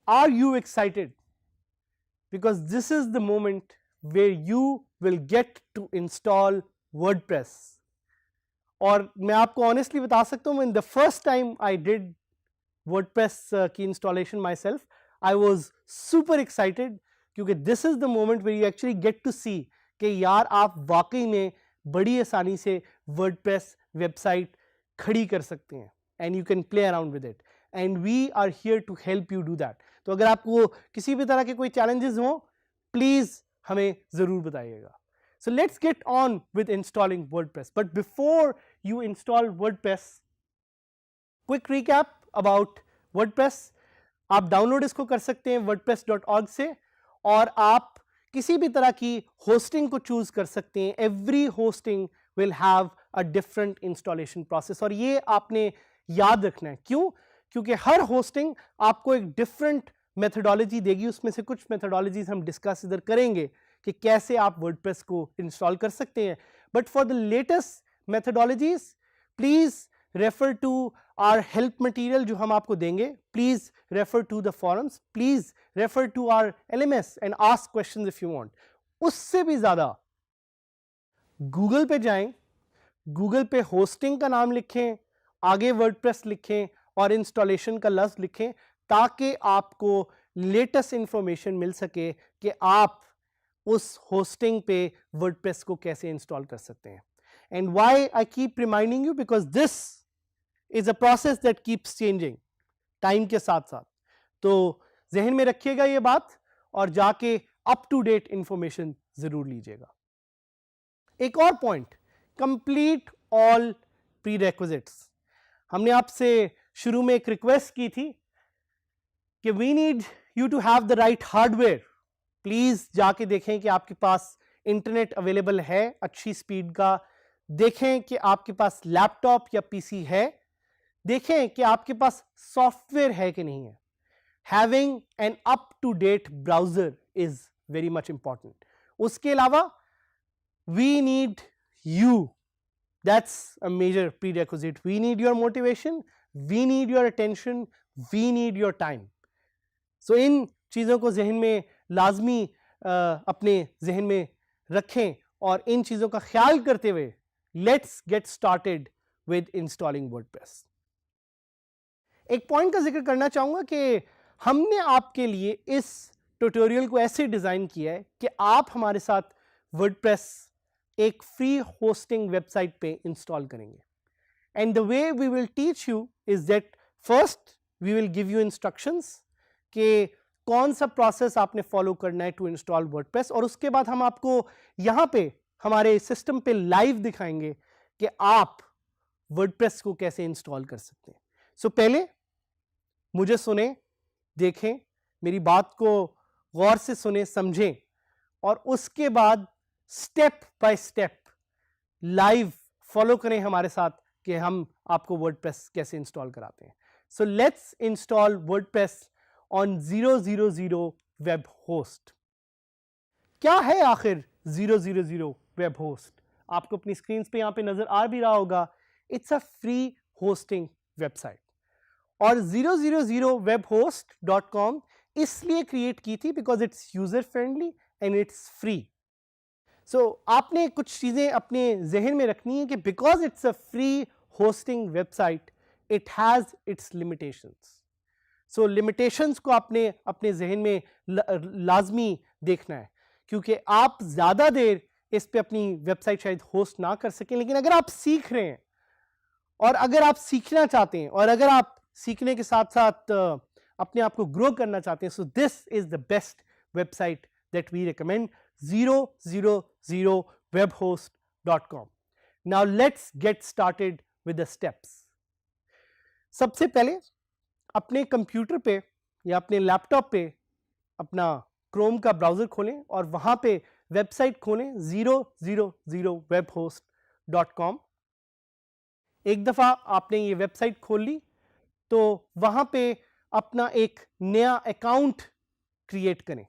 Are you excited? Because this is the moment where you will get to install WordPress. और मैं आपको honestly बता सकता हूँ, when the first time I did WordPress की installation myself, I was super excited क्योंकि this is the moment where you actually get to see कि यार आप वाकई में बड़ी आसानी से WordPress website खड़ी कर सकते हैं and you can play around with it and we are here to help you do that. तो अगर आपको किसी भी तरह के कोई challenges हो, please हमें ज़रूर बताइएगा. So let's get on with installing WordPress. But before you install WordPress, quick recap about WordPress. आप डाउनलोड इसको कर सकते हैं wordpress.org से और आप किसी भी तरह की होस्टिंग को चूज कर सकते हैं. Every hosting will have a different installation process और ये आपने याद रखना है. क्यों? क्योंकि हर होस्टिंग आपको एक डिफरेंट मेथोडोलॉजी देगी. उसमें से कुछ मेथोडोलॉजीज हम डिस्कस इधर करेंगे कि कैसे आप वर्डप्रेस को इंस्टॉल कर सकते हैं. But for the latest methodologies please refer to our help material जो हम आपको देंगे. Please refer to the forums, please refer to our LMS and ask questions if you want. उससे भी ज्यादा गूगल पे जाएं, गूगल पे होस्टिंग का नाम लिखें, आगे वर्डप्रेस लिखें और इंस्टॉलेशन का लफ्ज लिखें ताकि आपको लेटेस्ट इंफॉर्मेशन मिल सके कि आप उस होस्टिंग पे वर्डप्रेस को कैसे इंस्टॉल कर सकते हैं. And why I keep reminding you, because this is a process that keeps changing time के साथ साथ. तो जहन में रखिएगा ये बात और जाके अप टू डेट इंफॉर्मेशन जरूर लीजिएगा. एक और पॉइंट, कंप्लीट ऑल प्रीरेक्विजिट्स. हमने आपसे शुरू में एक रिक्वेस्ट की थी कि we need you to have the right hardware. Please जाके देखें कि आपके पास इंटरनेट अवेलेबल है अच्छी स्पीड का. देखें कि आपके पास लैपटॉप या पीसी है. देखें कि आपके पास सॉफ्टवेयर है कि नहीं है. Having an up to date browser is very much important. उसके अलावा we need you. That's a major prerequisite. We need your motivation, we need your attention, we need your time. So इन चीज़ों को जहन में लाजमी अपने जहन में रखें और इन चीज़ों का ख्याल करते हुए let's get started with installing WordPress. एक पॉइंट का जिक्र करना चाहूँगा कि हमने आपके लिए इस ट्यूटोरियल को ऐसे डिज़ाइन किया है कि आप हमारे साथ WordPress एक फ्री होस्टिंग वेबसाइट पे इंस्टॉल करेंगे. And the way we will teach you is that first we will give you instructions कि कौन सा प्रोसेस आपने फॉलो करना है टू इंस्टॉल वर्डप्रेस. और उसके बाद हम आपको यहाँ पे हमारे सिस्टम पे लाइव दिखाएंगे कि आप वर्डप्रेस को कैसे इंस्टॉल कर सकते हैं. सो पहले मुझे सुने, देखें, मेरी बात को गौर से सुने, समझें और उसके बाद step by step live follow करें हमारे साथ कि हम आपको वर्डप्रेस कैसे इंस्टॉल कराते हैं. So let's install WordPress on 000 web host. क्या है आखिर 000 वेब होस्ट? आपको अपनी स्क्रीन पे यहां पे नजर आ भी रहा होगा. It's a free hosting website और 000webhost.com इसलिए क्रिएट की थी because it's user friendly and it's free. So आपने कुछ चीज़ें अपने जहन में रखनी है कि because it's a free hosting website it has its limitations. So limitations को आपने अपने जहन में लाजमी देखना है क्योंकि आप ज़्यादा देर इस पे अपनी वेबसाइट शायद होस्ट ना कर सकें. लेकिन अगर आप सीख रहे हैं और अगर आप सीखना चाहते हैं और अगर आप सीखने के साथ साथ अपने आप को ग्रो करना चाहते हैं, so this is the best website that we recommend, 000webhost.com. Now let's get started with the steps. सबसे पहले अपने कंप्यूटर पे या अपने लैपटॉप पे अपना क्रोम का ब्राउजर खोलें और वहां पे वेबसाइट खोलें 000webhost.com. एक दफ़ा आपने ये वेबसाइट खोल ली तो वहाँ पे अपना एक नया अकाउंट क्रिएट करें,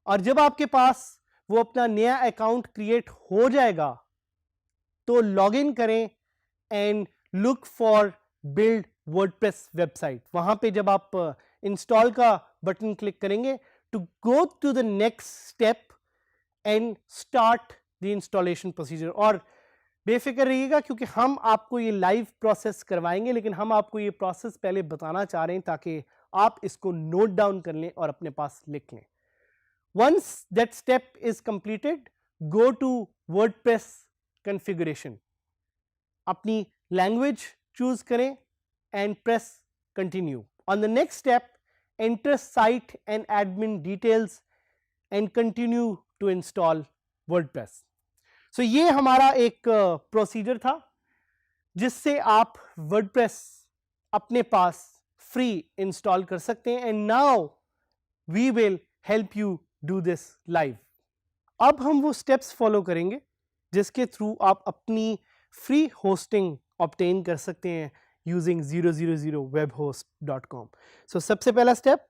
और जब आपके पास वो अपना नया अकाउंट क्रिएट हो जाएगा तो लॉग इन करें and look for build WordPress website. वहां पे जब आप इंस्टॉल का बटन क्लिक करेंगे to go to the next step and start the installation procedure. और बेफिक्र रहिएगा क्योंकि हम आपको ये लाइव प्रोसेस करवाएंगे, लेकिन हम आपको ये प्रोसेस पहले बताना चाह रहे हैं ताकि आप इसको नोट डाउन कर लें और अपने पास लिख लें। Once that step is completed, go to WordPress configuration. अपनी language choose करें and press continue. On the next step, enter site and admin details and continue to install WordPress. So ये हमारा एक प्रोसीजर था जिससे आप WordPress अपने पास free install कर सकते हैं, and now we will help you do this live. अब हम वो स्टेप्स फॉलो करेंगे जिसके थ्रू आप अपनी फ्री होस्टिंग ऑब्टेन कर सकते हैं यूजिंग 000webhost.com. सो सबसे पहला स्टेप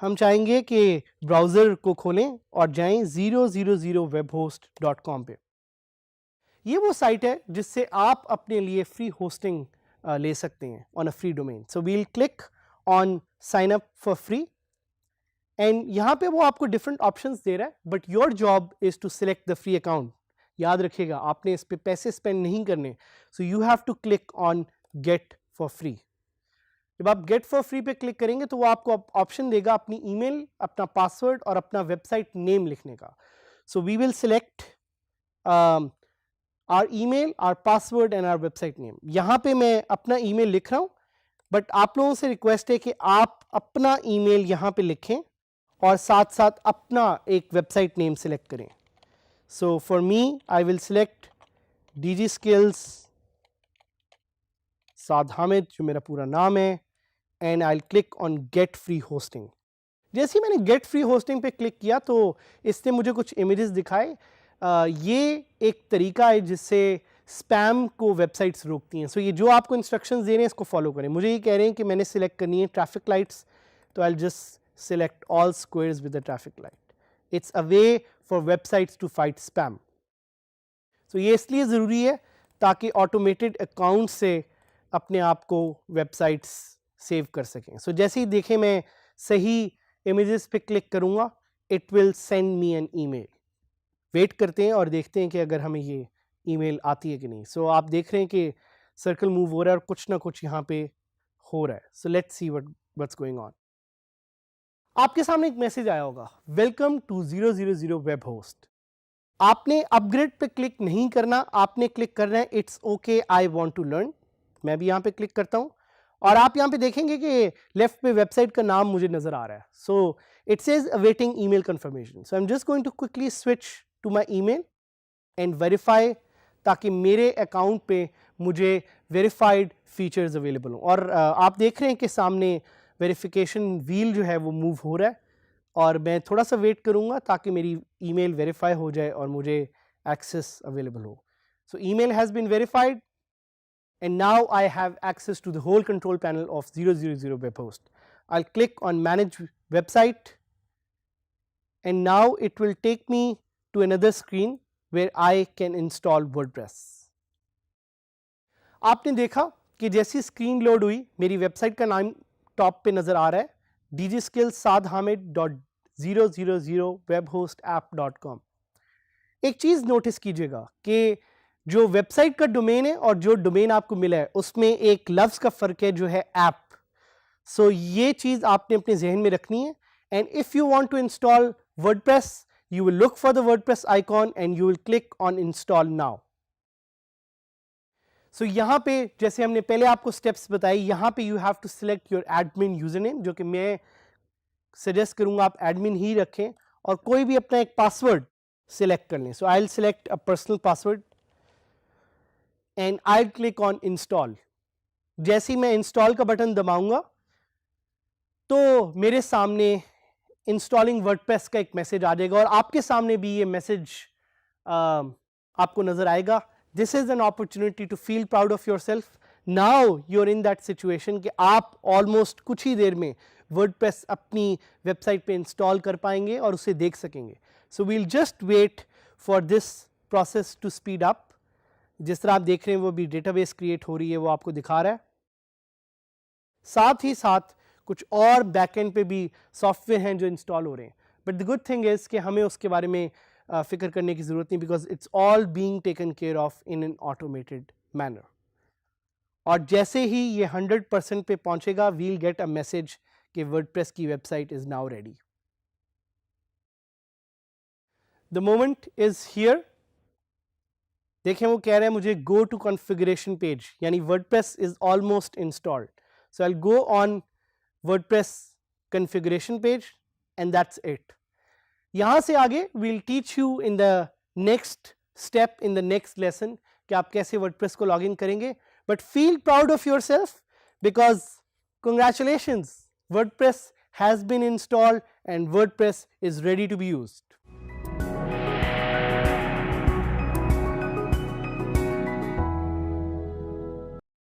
हम चाहेंगे कि ब्राउज़र को खोलें और जाएं 000webhost.com पे। ये वो साइट है जिससे आप अपने लिए फ्री होस्टिंग ले सकते हैं on a free domain. So we'll click on sign up for free and यहाँ पे वो आपको डिफरेंट ऑप्शंस दे रहा है, but your job is to select the free account. याद रखिएगा आपने इस पे पैसे स्पेंड नहीं करने, so you have to click on get for free. जब आप गेट फॉर फ्री पे क्लिक करेंगे तो वो आपको ऑप्शन देगा अपनी ईमेल, अपना पासवर्ड और अपना वेबसाइट नेम लिखने का. So we will select our email, our password and our website name. यहाँ पे मैं अपना ईमेल लिख रहा हूँ, बट आप लोगों से रिक्वेस्ट है कि आप अपना ईमेल यहाँ पे लिखें और साथ साथ अपना एक वेबसाइट नेम सिलेक्ट करें. So for me I will select DG Skills साद हामिद, जो मेरा पूरा नाम है, and I will click on get free hosting. जैसे ही मैंने गेट फ्री होस्टिंग पे क्लिक किया तो इसने मुझे कुछ इमेजेस दिखाए. ये एक तरीका है जिससे स्पैम को वेबसाइट्स रोकती हैं. सो ये जो आपको इंस्ट्रक्शंस दे रहे हैं इसको फॉलो करें. मुझे ये कह रहे हैं कि मैंने सिलेक्ट करनी है ट्रैफिक लाइट्स, तो I will just select all squares with the traffic light. It's a way for websites to fight spam. So ये इसलिए ज़रूरी है ताकि automated account से अपने आप को websites सेव कर सकें. So जैसे ही देखें मैं सही images पे क्लिक करूँगा, it will send me an email. Wait करते हैं और देखते हैं कि अगर हमें ये ईमेल आती है कि नहीं. So आप देख रहे हैं कि सर्कल मूव हो रहा है और कुछ ना कुछ यहाँ पे हो रहा है. So let's see what's going on. आपके सामने एक मैसेज आया होगा, वेलकम टू 000 वेब होस्ट. आपने अपग्रेड पे क्लिक नहीं करना, आपने क्लिक करना है it's okay I want to learn. मैं भी यहाँ पे क्लिक करता हूँ और आप यहाँ पे देखेंगे कि लेफ्ट पे वेबसाइट का नाम मुझे नजर आ रहा है. So it says awaiting email confirmation. So I am just going to quickly switch to my email and verify, ताकि मेरे अकाउंट पे मुझे वेरीफाइड फीचर्स अवेलेबल हों. और आप देख रहे हैं कि सामने वेरिफिकेशन व्हील जो है वो मूव हो रहा है और मैं थोड़ा सा वेट करूंगा ताकि मेरी ईमेल वेरीफाई हो जाए और मुझे एक्सेस अवेलेबल हो. So email has been verified and now I have access to the whole control panel of 000 web host. I will click on manage website and now it will take me to another screen where I can install WordPress. आपने देखा कि जैसी screen load हुई मेरी website का नाम top पे नजर आ रहा है, dgskills.sadhamid.000webhostapp.com. एक चीज नोटिस कीजिएगा कि जो वेबसाइट का डोमेन है और जो डोमेन आपको मिला है उसमें एक लफ्ज का फर्क है जो है ऐप. सो ये चीज आपने अपने जहन में रखनी है. And if you want to install WordPress, you will look for the WordPress icon and you will click on install now. So यहाँ पे जैसे हमने पहले आपको स्टेप्स बताई, यहाँ पे you have to select your admin user name, जो कि मैं सजेस्ट करूँगा आप एडमिन ही रखें, और कोई भी अपना एक पासवर्ड सिलेक्ट कर लें. So I will select a personal password and I will click on install. जैसे ही मैं इंस्टॉल का बटन दबाऊंगा तो मेरे सामने इंस्टॉलिंग वर्डप्रेस का एक मैसेज आ जाएगा और आपके सामने भी ये मैसेज आपको नजर आएगा. This is an opportunity to feel proud of yourself now you are in that situation कि आप ऑलमोस्ट कुछ ही देर में वर्डप्रेस अपनी वेबसाइट पे इंस्टॉल कर पाएंगे और उसे देख सकेंगे. So we'll just wait for this process to speed up. जिस तरह आप देख रहे हैं वो भी डेटाबेस क्रिएट हो रही है, वो आपको दिखा रहा है. साथ ही साथ कुछ और बैकएंड पे भी सॉफ्टवेयर हैं जो इंस्टॉल हो रहे हैं. But the good thing is कि हमें उसके बारे में फिक्र करने की जरूरत नहीं, because it's all being taken care of in an automated manner. और जैसे ही ये 100% पे पहुंचेगा, वील गेट अ मैसेज कि वर्डप्रेस की website is now ready. The moment is here. देखें वो कह रहे हैं मुझे गो टू कॉन्फ़िगरेशन पेज, यानी WordPress is almost installed. So I will go on WordPress configuration page and that's it. यहां से आगे we'll teach you in the next step in the next lesson कि आप कैसे वर्डप्रेस को log in करेंगे. But feel proud of yourself because congratulations, WordPress has been installed and WordPress is ready to be used.